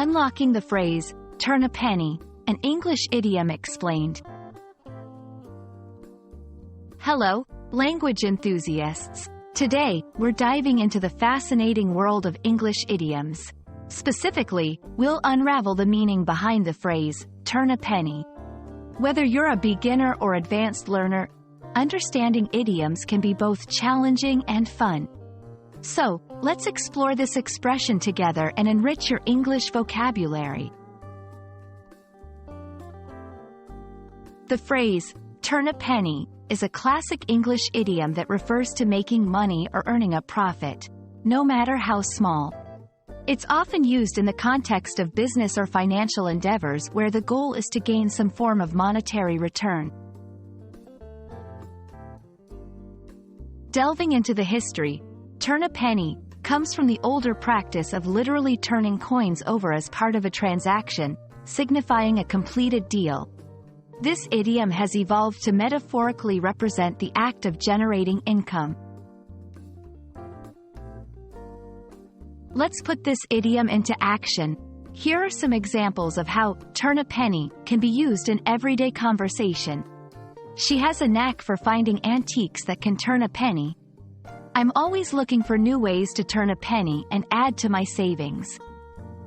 Unlocking the phrase, turn a penny, an English idiom explained. Hello, language enthusiasts. Today, we're diving into the fascinating world of English idioms. Specifically, we'll unravel the meaning behind the phrase, turn a penny. Whether you're a beginner or advanced learner, understanding idioms can be both challenging and fun. So, let's explore this expression together and enrich your English vocabulary. The phrase, turn a penny, is a classic English idiom that refers to making money or earning a profit, no matter how small. It's often used in the context of business or financial endeavors where the goal is to gain some form of monetary return. Delving into the history, turn a penny comes from the older practice of literally turning coins over as part of a transaction, signifying a completed deal. This idiom has evolved to metaphorically represent the act of generating income. Let's put this idiom into action. Here are some examples of how turn a penny can be used in everyday conversation. She has a knack for finding antiques that can turn a penny. I'm always looking for new ways to turn a penny and add to my savings.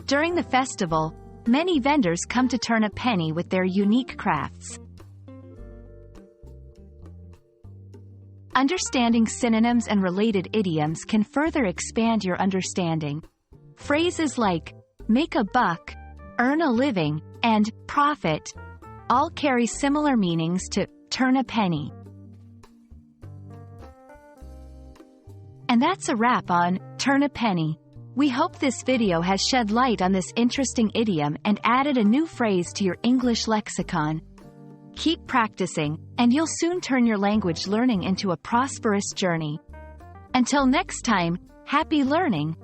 During the festival, many vendors come to turn a penny with their unique crafts. Understanding synonyms and related idioms can further expand your understanding. Phrases like make a buck, earn a living, and profit all carry similar meanings to turn a penny. And that's a wrap on turn a penny. We hope this video has shed light on this interesting idiom and added a new phrase to your English lexicon. Keep practicing, and you'll soon turn your language learning into a prosperous journey. Until next time, happy learning!